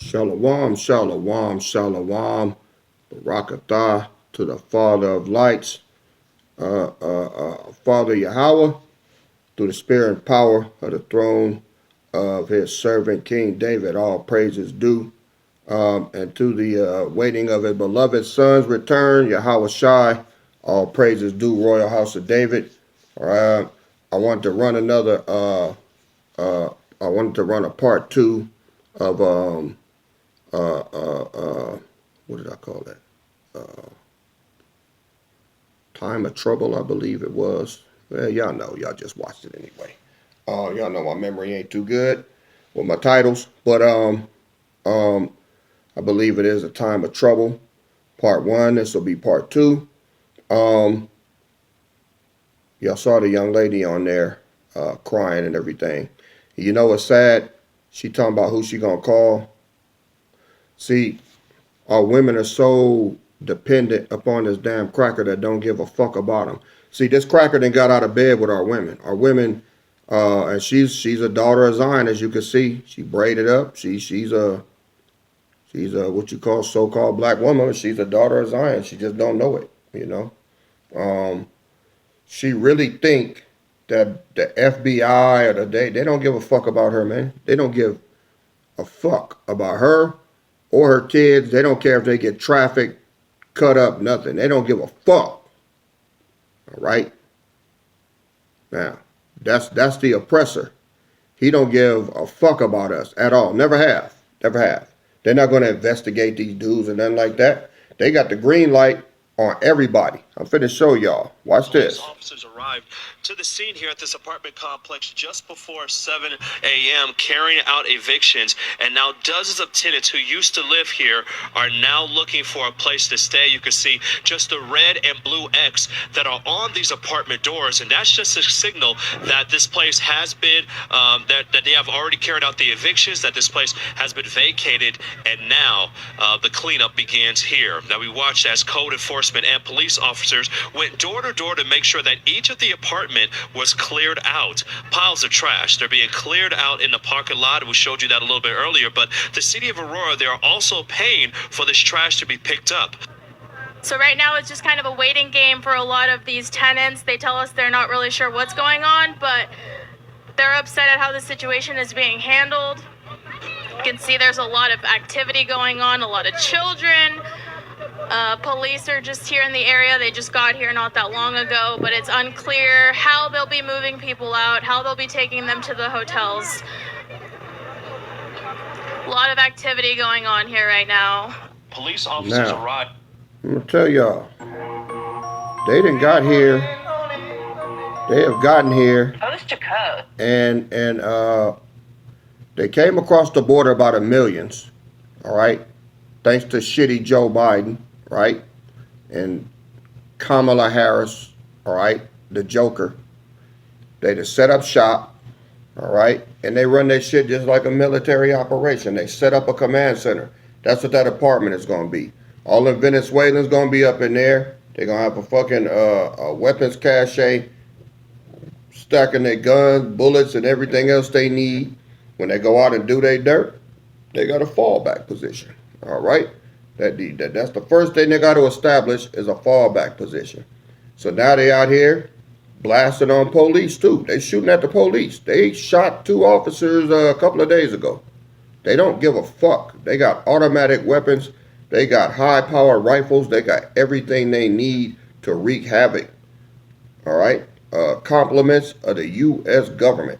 Shalom, shalom, shalom. Barakatah to the Father of lights, Father Yahweh, through the spirit and power of the throne of his servant King David, all praises due. And to the waiting of his beloved son's return, Yahweh Shai, all praises due, Royal House of David. I want to run another, I wanted to run a part 2 of, what did I call that? Time of Trouble, I believe it was. Well, y'all know, y'all just watched it anyway. Y'all know my memory ain't too good with my titles, but I believe it is A Time of Trouble, part 1. This will be part 2. Y'all saw the young lady on there crying and everything. You know what's sad? She talking about who she gonna call. See, our women are so dependent upon this damn cracker that don't give a fuck about them. See, this cracker done got out of bed with our women. Our women, and she's a daughter of Zion, as you can see. She braided up. She's a what you call so-called black woman. She's a daughter of Zion. She just don't know it, you know. She really think that the FBI or they don't give a fuck about her, man. They don't give a fuck about her or her kids. They don't care if they get trafficked, cut up, nothing. They don't give a fuck. All right? Now, that's the oppressor. He don't give a fuck about us at all. Never have. Never have. They're not going to investigate these dudes and nothing like that. They got the green light on everybody. I'm finna show y'all. Watch this. Police officers arrived to the scene here at this apartment complex just before 7 a.m. carrying out evictions, and now dozens of tenants who used to live here are now looking for a place to stay. You can see just the red and blue X that are on these apartment doors, and that's just a signal that this place has been that they have already carried out the evictions, that this place has been vacated, and now the cleanup begins here. Now we watched as code enforcement and police officers went door to door to make sure that each of the apartment was cleared out. Piles of trash, they're being cleared out in the parking lot. We showed you that a little bit earlier, but the city of Aurora, they are also paying for this trash to be picked up. So right now it's just kind of a waiting game for a lot of these tenants. They tell us they're not really sure what's going on, but they're upset at how the situation is being handled. You can see there's a lot of activity going on, a lot of children. Police are just here in the area. They just got here not that long ago, but it's unclear how they'll be moving people out, how they'll be taking them to the hotels. A lot of activity going on here right now. Police officers arrived. I'm gonna tell y'all, they done got here. They have gotten here. Post to code. And they came across the border by the millions. All right, thanks to shitty Joe Biden, right, and Kamala Harris, all right, the Joker. They just set up shop, all right, and they run their shit just like a military operation. They set up a command center. That's what that apartment is going to be. All the Venezuelans going to be up in there. They're going to have a fucking a weapons cache, stacking their guns, bullets, and everything else they need. When they go out and do their dirt, they got a fallback position, all right? That's the first thing they got to establish is a fallback position. So now they out here blasting on police too. They shooting at the police. They shot 2 officers a couple of days ago. They don't give a fuck. They got automatic weapons. They got high-powered rifles. They got everything they need to wreak havoc. All right? Compliments of the U.S. government.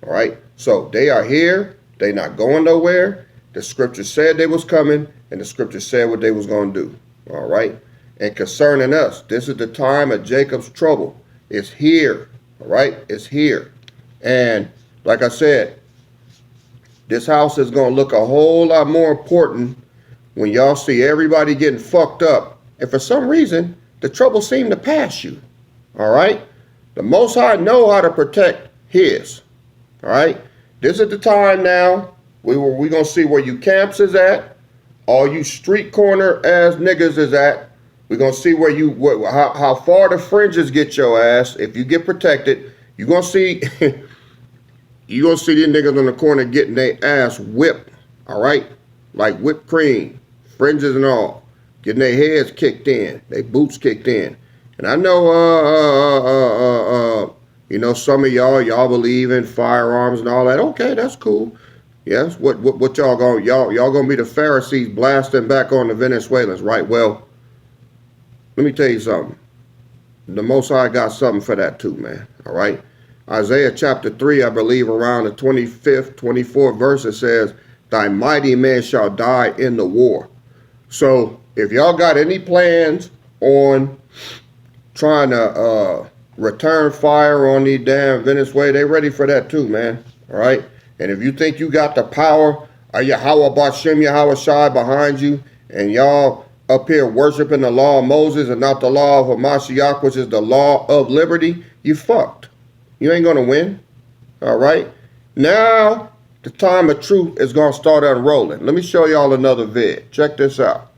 All right? So they are here. They not going nowhere. The scripture said they was coming, and the scripture said what they was going to do. All right? And concerning us, this is the time of Jacob's trouble. It's here. All right? It's here. And like I said, this house is going to look a whole lot more important when y'all see everybody getting fucked up. And for some reason, the trouble seemed to pass you. All right? The Most High know how to protect his. All right? This is the time now. We're going to see where you camps is at. All you street corner ass niggas is at. We're going to see where how far the fringes get your ass. If you get protected, you're going to see you're going to see these niggas on the corner getting their ass whipped. All right? like whipped cream, fringes and all, getting their heads kicked in, their boots kicked in. And I know, you know, some of y'all believe in firearms and all that. Okay, that's cool. Yes, what y'all gonna be the Pharisees blasting back on the Venezuelans, right? Well, let me tell you something. The Most High got something for that too, man. All right. Isaiah chapter 3, I believe around the 25th, 24th verse, it says, thy mighty men shall die in the war. So if y'all got any plans on trying to return fire on these damn Venezuela, they ready for that too, man. All right. And if you think you got the power of Yahweh Bashem Yahweh Shai behind you, and y'all up here worshiping the law of Moses and not the law of Hamashiach, which is the law of liberty, you fucked. You ain't gonna win. All right. Now the time of truth is gonna start unrolling. Let me show y'all another vid. Check this out.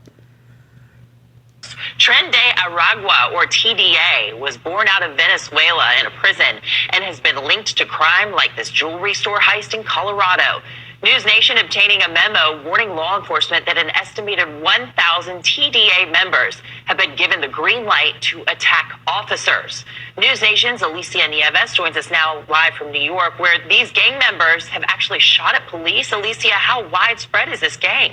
Tren de Aragua, or TDA, was born out of Venezuela in a prison and has been linked to crime like this jewelry store heist in Colorado. News Nation obtaining a memo warning law enforcement that an estimated 1,000 TDA members have been given the green light to attack officers. News Nation's Alicia Nieves joins us now live from New York, where these gang members have actually shot at police. Alicia, how widespread is this gang?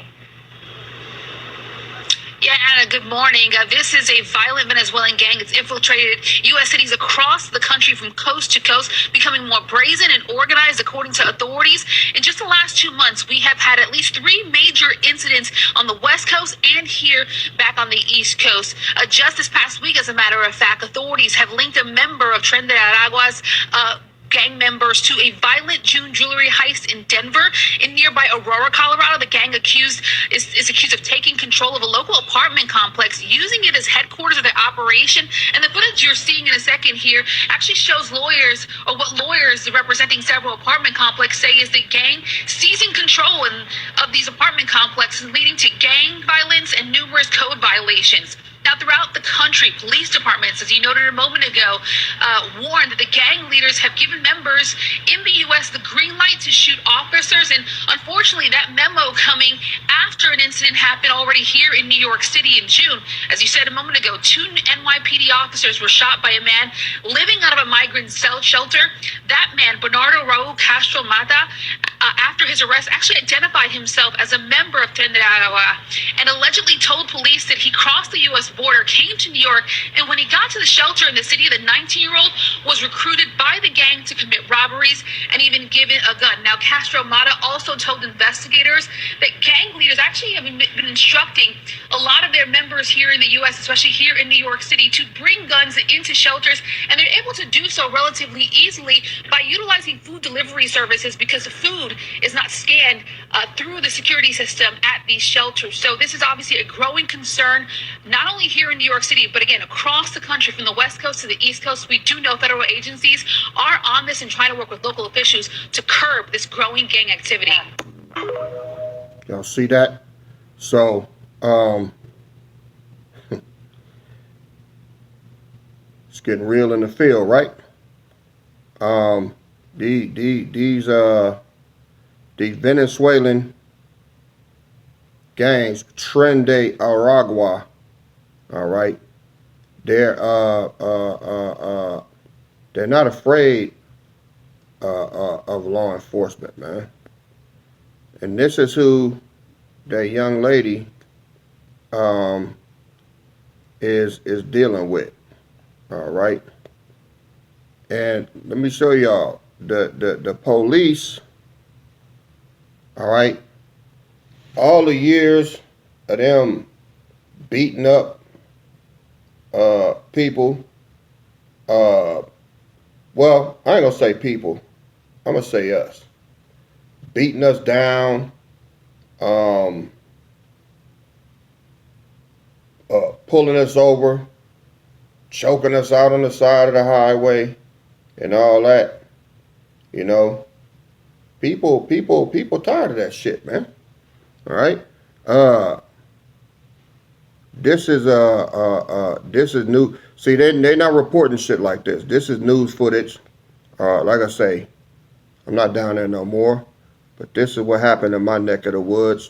Yeah, Anna, good morning. This is a violent Venezuelan gang. It's infiltrated U.S. cities across the country from coast to coast, becoming more brazen and organized, according to authorities. In just the last 2 months, we have had at least 3 major incidents on the West Coast and here back on the East Coast. Just this past week, as a matter of fact, authorities have linked a member of Tren de Aragua's gang members to a violent June jewelry heist in Denver. In nearby Aurora, Colorado, the gang is accused of taking control of a local apartment complex, using it as headquarters of their operation. And the footage you're seeing in a second here actually shows lawyers, or what lawyers representing several apartment complexes say is the gang seizing control of these apartment complexes, leading to gang violence and numerous code violations. Now, throughout the country, police departments, as you noted a moment ago, warned that the gang leaders have given members in the U.S. the green light to shoot officers. And unfortunately, that memo coming after an incident happened already here in New York City in June. As you said a moment ago, 2 NYPD officers were shot by a man living out of a migrant shelter. That man, Bernardo Raul Castro Mata, after his arrest, actually identified himself as a member of Tren de Aragua and allegedly told police that he crossed the U.S. border, came to New York, and when he got to the shelter in the city, the 19-year-old was recruited by the gang to commit robberies and even given a gun. Now, Castro Mata also told investigators that gang leaders actually have been instructing a lot of their members here in the U.S., especially here in New York City, to bring guns into shelters, and they're able to do so relatively easily by utilizing food delivery services, because the food is not scanned through the security system at these shelters. So this is obviously a growing concern, not only here in New York City, but again, across the country, from the West Coast to the East Coast. We do know federal agencies are on this and trying to work with local officials to curb this growing gang activity. Y'all see that? So, it's getting real in the field, right? These Venezuelan gangs, Tren de Aragua, all right, they're not afraid of law enforcement, man. And this is who that young lady is dealing with, all right. And let me show y'all the police, all right, all the years of them beating up people, well, I ain't gonna say people, I'm gonna say us, beating us down, pulling us over, choking us out on the side of the highway, and all that. You know, people tired of that shit, man. All right. This is new. See, they not reporting shit like this. This is news footage. Like I say, I'm not down there no more, but this is what happened in my neck of the woods.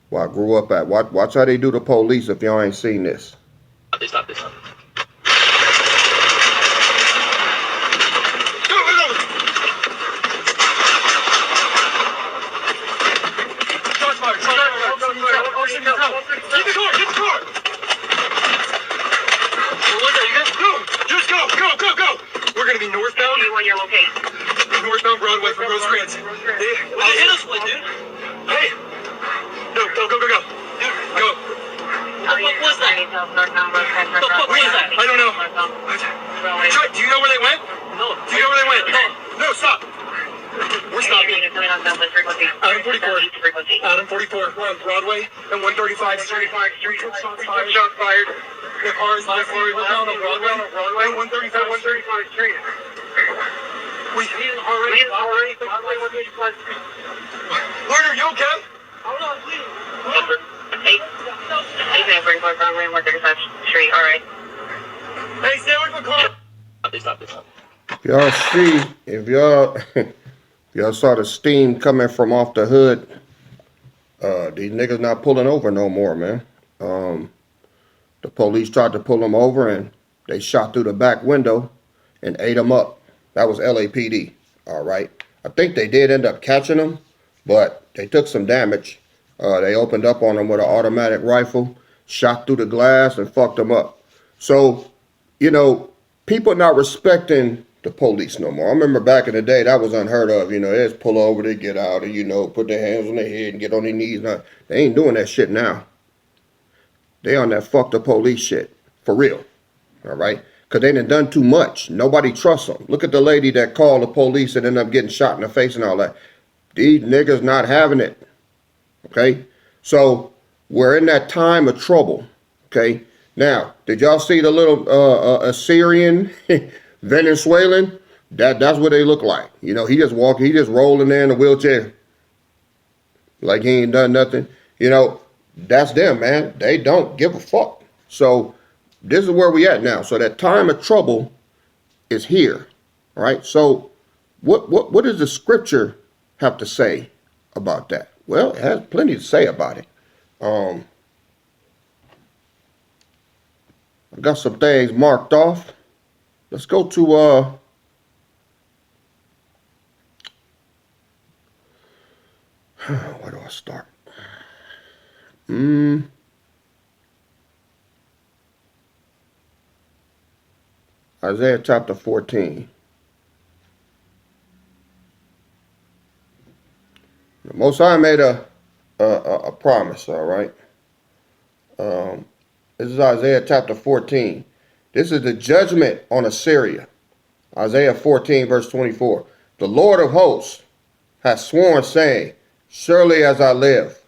where I grew up at. Watch how they do the police if y'all ain't seen this. Stop this. Get the car! Get the car! Just go! We're gonna be northbound. Northbound Broadway from Rose Grants. They hit us with, dude. Hey! No, go. Dude, go. What was that? I don't know. Do you know where they went? No. Do you know where they went? No, stop. We're stopping. Adam 44. We're on Broadway and 135 Street. Shots fired. The car is left down on Broadway and 135 Street. We already. Lerner, you okay? Hold on, please. Street. All right. Hey, stay away from the car. Stop this. Y'all see, if y'all saw the steam coming from off the hood, these niggas not pulling over no more, man. The police tried to pull them over and they shot through the back window and ate them up. That was LAPD, all right. I think they did end up catching them, but they took some damage. They opened up on them with an automatic rifle, shot through the glass and fucked them up. So, you know, people not respecting the police no more. I remember back in the day, that was unheard of. You know, they just pull over, they get out and, you know, put their hands on their head and get on their knees. Now, they ain't doing that shit now. They on that fuck the police shit. For real. All right? Because they done too much. Nobody trusts them. Look at the lady that called the police and ended up getting shot in the face and all that. These niggas not having it. Okay? So, we're in that time of trouble. Okay? Now, did y'all see the little Assyrian Venezuelan? That's what they look like. You know, he just rolling there in a wheelchair. Like he ain't done nothing. You know, that's them, man. They don't give a fuck. So this is where we at now. So that time of trouble is here. All right. So what does the scripture have to say about that? Well, it has plenty to say about it. I got some things marked off. Let's go to where do I start? Isaiah chapter 14. The Most High made a promise, all right? This is Isaiah chapter 14. This is the judgment on Assyria. Isaiah 14, verse 24. The Lord of hosts has sworn, saying, surely as I live,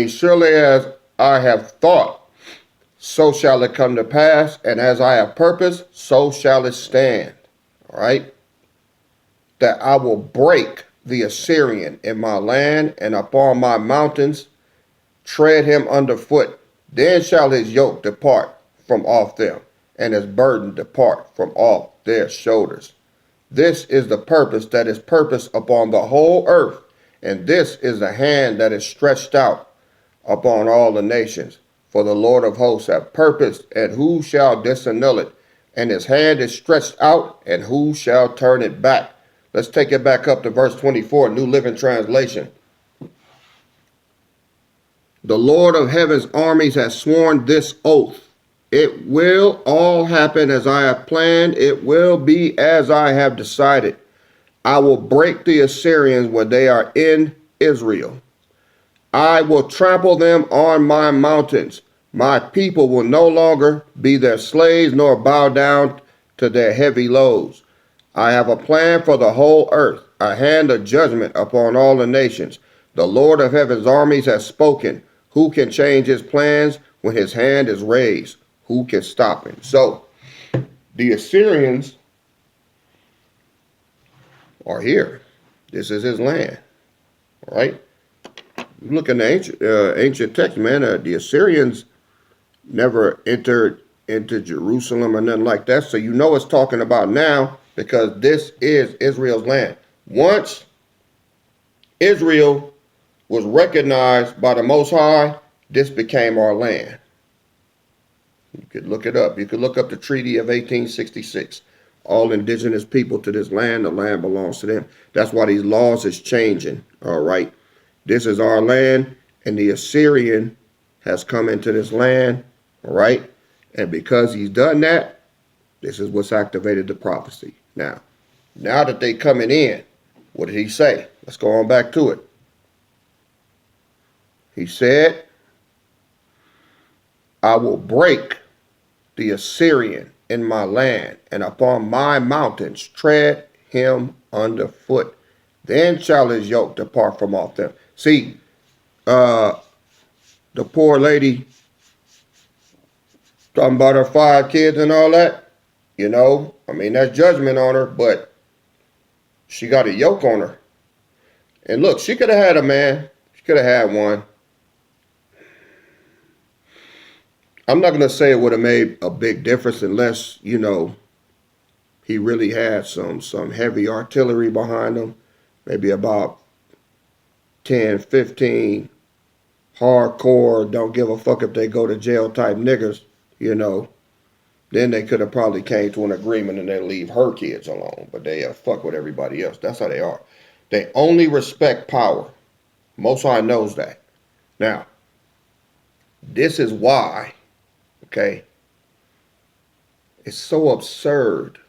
surely as I have thought, so shall it come to pass, and as I have purposed, so shall it stand. All right? That I will break the Assyrian in my land and upon my mountains, tread him underfoot. Then shall his yoke depart from off them, and his burden depart from off their shoulders. This is the purpose that is purposed upon the whole earth, and this is the hand that is stretched out upon all the nations. For the Lord of hosts hath purposed, and who shall disannul it? And his hand is stretched out, and who shall turn it back? Let's take it back up to verse 24, New Living Translation. The Lord of heaven's armies has sworn this oath. It will all happen as I have planned. It will be as I have decided. I will break the Assyrians when they are in Israel. I will trample them on my mountains. My people will no longer be their slaves nor bow down to their heavy loads. I have a plan for the whole earth, a hand of judgment upon all the nations. The Lord of heaven's armies has spoken. Who can change his plans when his hand is raised? Who can stop him? So, the Assyrians are here. This is his land. All right? Look in the ancient text, man. The Assyrians never entered into Jerusalem or nothing like that. So you know it's talking about now because this is Israel's land. Once Israel was recognized by the Most High, this became our land. You could look it up. You could look up the Treaty of 1866. All indigenous people to this land, the land belongs to them. That's why these laws is changing, all right? This is our land, and the Assyrian has come into this land, all right? And because he's done that, this is what's activated the prophecy. Now that they coming in, what did he say? Let's go on back to it. He said, I will break the Assyrian in my land, and upon my mountains tread him underfoot. Then shall his yoke depart from off them. See, the poor lady talking about her 5 kids and all that, you know, I mean, that's judgment on her, but she got a yoke on her. And look, she could have had a man. She could have had one. I'm not going to say it would have made a big difference unless, you know, he really had some heavy artillery behind him. Maybe about 10, 15 hardcore, don't give a fuck if they go to jail type niggas, you know. Then they could have probably came to an agreement and they leave her kids alone. But they fuck with everybody else. That's how they are. They only respect power. Most High knows that. Now, this is why, okay, it's so absurd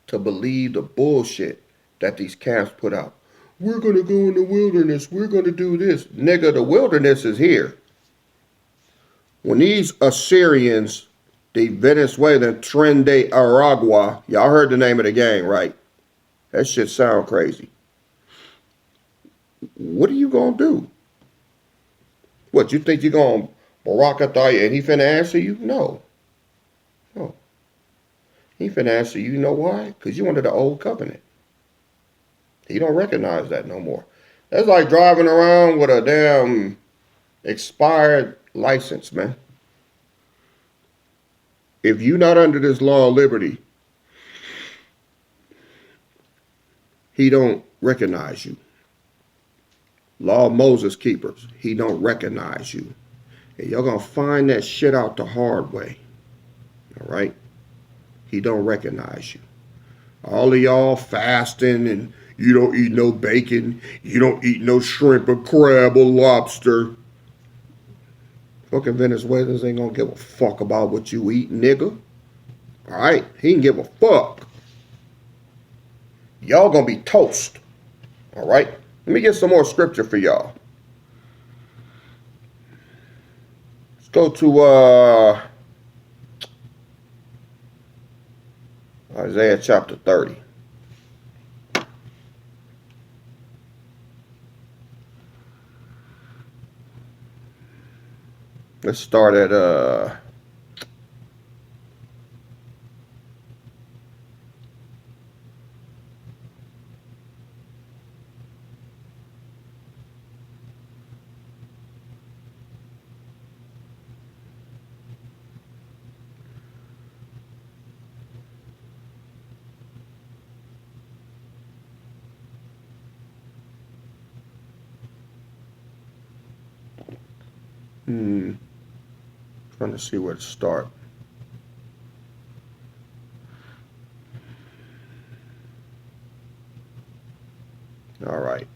to believe the bullshit that these camps put out. We're going to go in the wilderness. We're going to do this. Nigga, the wilderness is here. When these Assyrians, the Venezuelan Tren de Aragua, y'all heard the name of the gang, right? That shit sound crazy. What are you going to do? What, you think you're going to Barakataya and he finna answer you? No. No. He finna answer you. You know why? Because you under the old covenant. He don't recognize that no more. That's like driving around with a damn expired license, man. If you're not under this law of liberty, he don't recognize you. Law of Moses keepers, he don't recognize you. And y'all gonna find that shit out the hard way. All right? He don't recognize you. All of y'all fasting and you don't eat no bacon. You don't eat no shrimp or crab or lobster. Fucking Venezuelans ain't gonna give a fuck about what you eat, nigga. All right? He ain't give a fuck. Y'all gonna be toast. All right? Let me get some more scripture for y'all. Let's go to Isaiah chapter 30. Let's start at trying to see where to start. All right.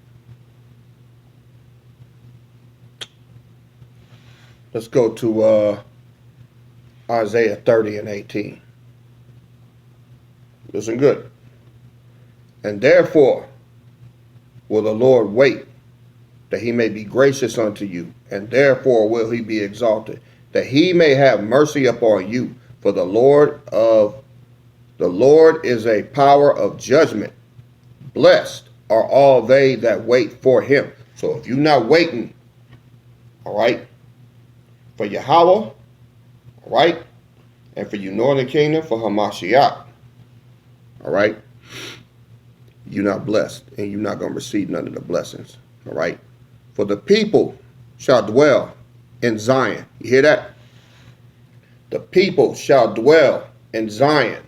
Let's go to Isaiah 30 and 18. Listen good. And therefore will the Lord wait, that he may be gracious unto you, and therefore will he be exalted, that he may have mercy upon you. For the Lord is a power of judgment. Blessed are all they that wait for him. So if you're not waiting, all right, for Yahweh, all right, and for you northern kingdom, for Hamashiach, all right, you're not blessed, and you're not going to receive none of the blessings, all right. For the people shall dwell in Zion. You hear that? The people shall dwell in Zion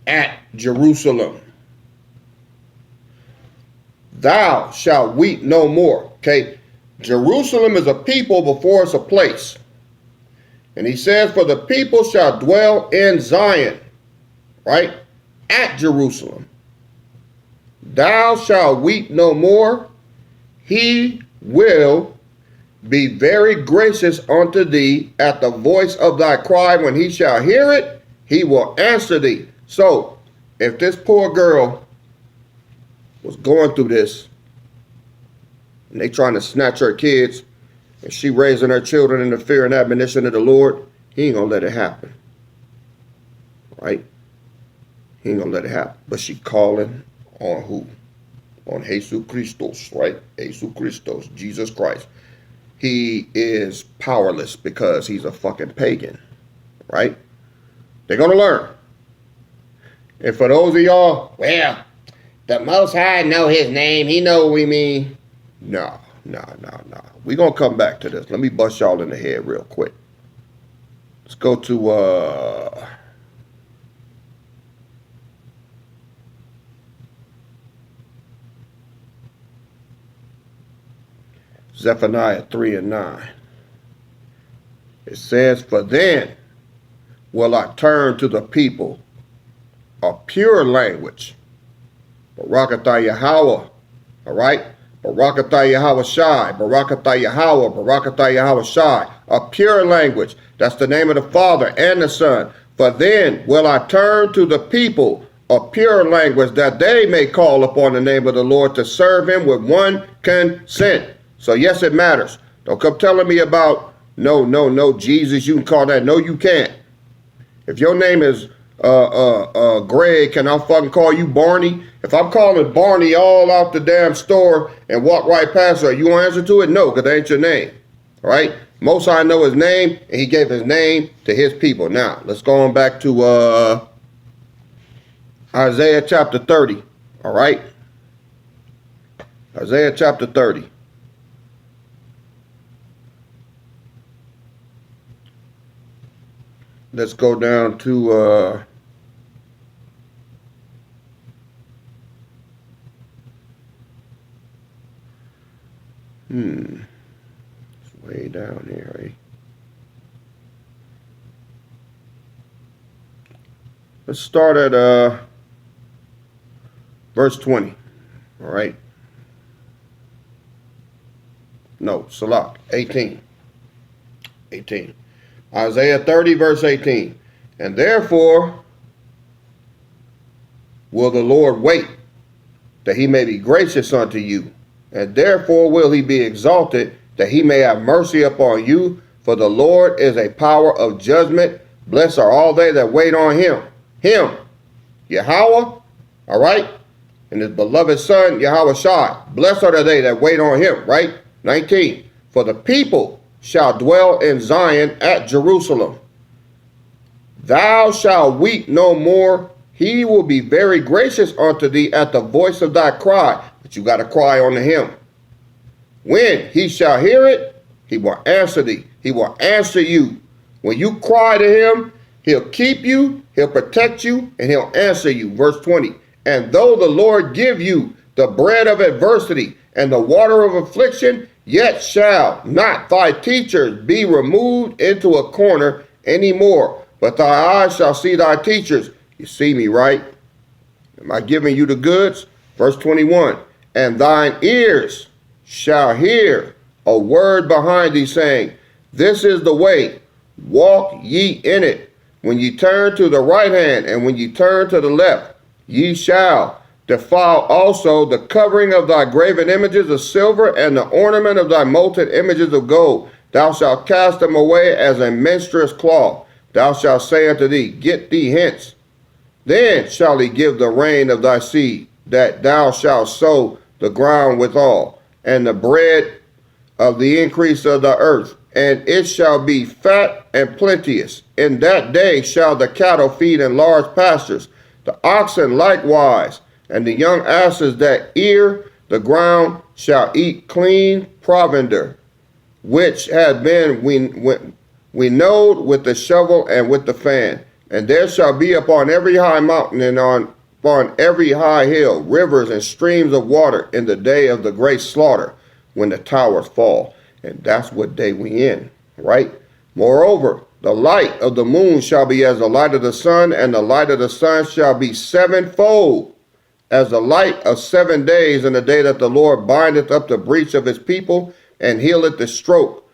at Jerusalem. Thou shalt weep no more. Okay, Jerusalem is a people before it's a place. And he says, for the people shall dwell in Zion, right? At Jerusalem. Thou shalt weep no more. He will be very gracious unto thee at the voice of thy cry. When he shall hear it, he will answer thee. So, if this poor girl was going through this, and they trying to snatch her kids, and she raising her children in the fear and admonition of the Lord, he ain't gonna let it happen. Right? He ain't gonna let it happen. But she calling on who? On Jesus Christos, right? Jesus Christos, Jesus Christ. He is powerless because he's a fucking pagan. Right? They're gonna learn. And for those of y'all, well, the Most High know his name. He know what we mean. No. We're going to come back to this. Let me bust y'all in the head real quick. Let's go to Zephaniah 3 and 9. It says, for then will I turn to the people a pure language. Barakatah Yahweh. All right? Barakatah Yahweh Shai. Barakatah Yahweh. Barakatah Yahweh Shai. A pure language. That's the name of the Father and the Son. For then will I turn to the people a pure language, that they may call upon the name of the Lord to serve him with one consent. So yes, it matters. Don't come telling me about no, Jesus, you can call that. No, you can't. If your name is Greg, can I fucking call you Barney? If I'm calling Barney all out the damn store and walk right past her, you gonna answer to it? No, because that ain't your name. All right? Most High know his name, and he gave his name to his people. Now, let's go on back to Isaiah chapter 30. All right? Isaiah chapter 30. Let's go down to it's way down here, eh? Let's start at verse 20. All right. No, Salak, 18. Isaiah 30, verse 18. And therefore will the Lord wait, that he may be gracious unto you. And therefore will he be exalted, that he may have mercy upon you. For the Lord is a power of judgment. Blessed are all they that wait on him. Yahweh, all right? And his beloved son, Yahweh Shai. Blessed are they that wait on him, right? 19. For the people shall dwell in Zion at Jerusalem. Thou shalt weep no more. He will be very gracious unto thee at the voice of thy cry. But you got to cry unto him. When he shall hear it, he will answer thee. He will answer you. When you cry to him, he'll keep you, he'll protect you, and he'll answer you. Verse 20. And though the Lord give you the bread of adversity and the water of affliction, yet shall not thy teachers be removed into a corner any more, but thy eyes shall see thy teachers. You see me, right? Am I giving you the goods? Verse 21. And thine ears shall hear a word behind thee saying, this is the way, walk ye in it. When ye turn to the right hand and when ye turn to the left, ye shall defile also the covering of thy graven images of silver and the ornament of thy molten images of gold. Thou shalt cast them away as a menstruous cloth. Thou shalt say unto thee, get thee hence. Then shall he give the rain of thy seed, that thou shalt sow the ground withal, and the bread of the increase of the earth. And it shall be fat and plenteous. In that day shall the cattle feed in large pastures, the oxen likewise, and the young asses that ear the ground shall eat clean provender, which had been winnowed with the shovel and with the fan. And there shall be upon every high mountain and upon every high hill rivers and streams of water in the day of the great slaughter, when the towers fall. And that's what day we in, right? Moreover, the light of the moon shall be as the light of the sun, and the light of the sun shall be sevenfold as the light of 7 days in the day that the Lord bindeth up the breach of his people and healeth the stroke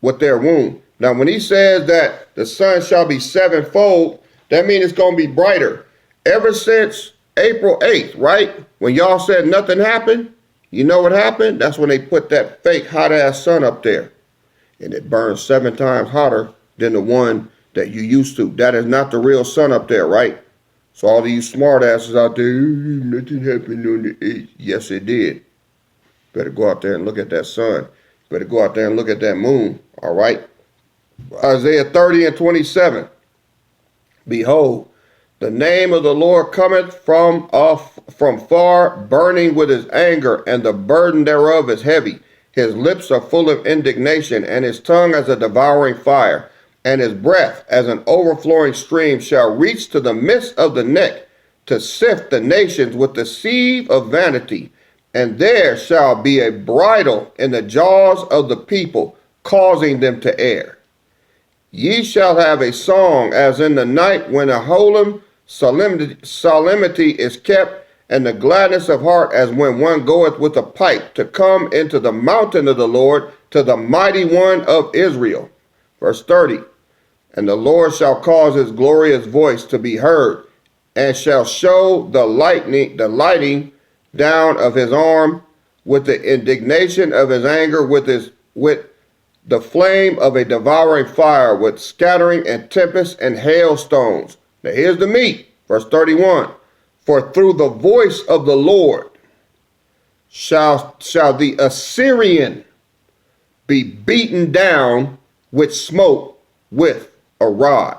with their wound. Now, when he says that the sun shall be sevenfold, that means it's going to be brighter. Ever since April 8th, right? When y'all said nothing happened, you know what happened? That's when they put that fake hot-ass sun up there. And it burns 7 times hotter than the one that you used to. That is not the real sun up there, right? So all of you smart asses out there, nothing happened on the 8th. Yes, it did. Better go out there and look at that sun. Better go out there and look at that moon, all right? Isaiah 30 and 27. Behold, the name of the Lord cometh from far, burning with his anger, and the burden thereof is heavy. His lips are full of indignation, and his tongue as a devouring fire, and his breath as an overflowing stream shall reach to the midst of the neck, to sift the nations with the sieve of vanity. And there shall be a bridle in the jaws of the people, causing them to err. Ye shall have a song as in the night when a holy solemnity is kept, and the gladness of heart as when one goeth with a pipe to come into the mountain of the Lord, to the mighty one of Israel. Verse 30. And the Lord shall cause his glorious voice to be heard, and shall show the lighting down of his arm, with the indignation of his anger, with the flame of a devouring fire, with scattering and tempest and hailstones. Now here's the meat, verse 31. For through the voice of the Lord shall the Assyrian be beaten down with smoke with a rod.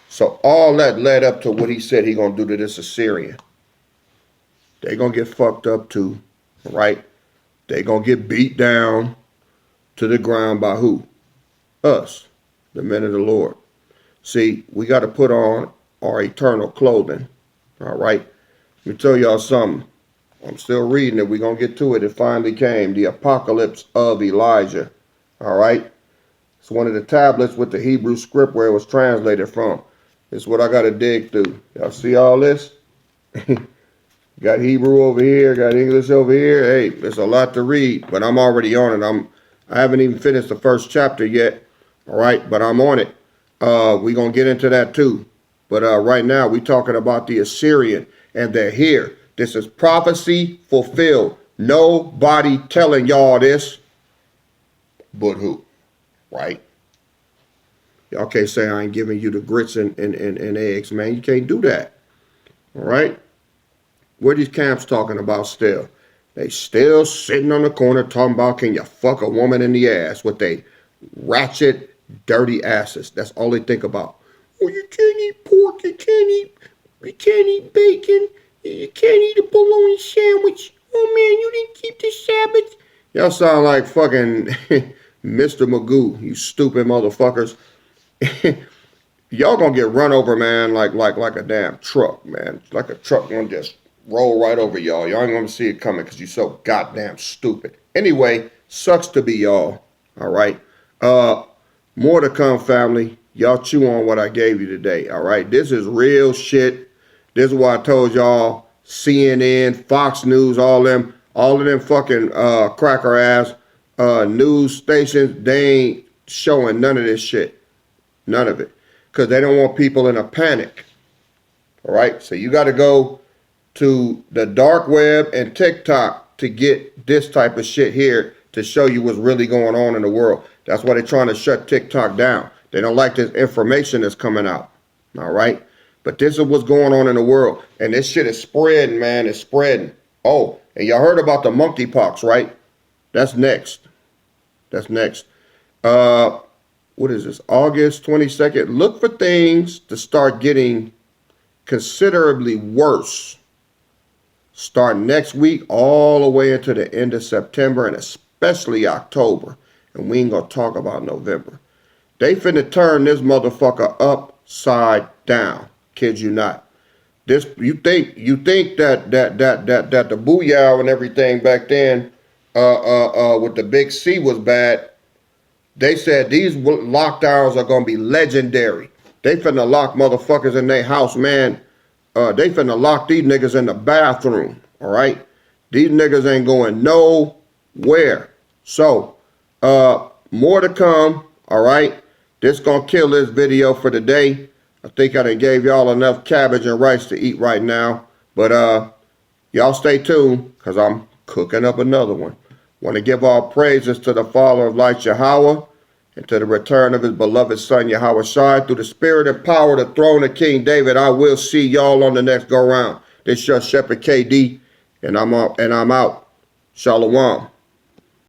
So all that led up to what he said he gonna do to this Assyrian. They gonna get fucked up too, right? They gonna get beat down to the ground by who? Us, the men of the Lord. See, we got to put on our eternal clothing, all right? Let me tell y'all something. I'm still reading it. We're going to get to it. It finally came. The apocalypse of Elijah, all right? It's one of the tablets with the Hebrew script where it was translated from. It's what I got to dig through. Y'all see all this? Got Hebrew over here, got English over here. Hey, there's a lot to read, but I'm already on it. I haven't even finished the first chapter yet, all right, but I'm on it. We're going to get into that too. But right now, we're talking about the Assyrian, and they're here. This is prophecy fulfilled. Nobody telling y'all this, but who, right? Y'all can't say I ain't giving you the grits and eggs, man. You can't do that, all right? What are these camps talking about still? They still sitting on the corner talking about, can you fuck a woman in the ass with they ratchet, dirty asses. That's all they think about. Oh, you can't eat pork, you can't eat bacon, you can't eat a bologna sandwich. Oh man, you didn't keep the Sabbath. Y'all sound like fucking Mr. Magoo, you stupid motherfuckers. Y'all gonna get run over, man, like a damn truck, man. Like a truck gonna just roll right over y'all. Y'all ain't gonna see it coming because you're so goddamn stupid. Anyway, sucks to be y'all. All right. More to come, family. Y'all chew on what I gave you today. All right. This is real shit. This is why I told y'all CNN, Fox News, all of them fucking cracker ass news stations, they ain't showing none of this shit. None of it. Because they don't want people in a panic. All right. So you got to go to the dark web and TikTok to get this type of shit here to show you what's really going on in the world. That's why they're trying to shut TikTok down. They don't like this information that's coming out. All right. But this is what's going on in the world. And this shit is spreading, man. It's spreading. Oh, and y'all heard about the monkeypox, right? That's next. That's next. What is this? August 22nd. Look for things to start getting considerably worse. Start next week all the way into the end of September and especially October. And we ain't gonna talk about November. They finna turn this motherfucker upside down. Kid you not. This you think that the booyah and everything back then with the big C was bad. They said these lockdowns are gonna be legendary. They finna lock motherfuckers in their house, man. They finna lock these niggas in the bathroom. All right, these niggas ain't going nowhere. So, more to come. All right, this gonna kill this video for today. I think I done gave y'all enough cabbage and rice to eat right now. But y'all stay tuned, because I'm cooking up another one. Want to give all praises to the Father of lights, Yahweh, and to the return of his beloved Son, Yahweh Shai. Through the spirit and power of the throne of King David, I will see y'all on the next go-round. This your Shepherd KD, and I'm out. Shalom.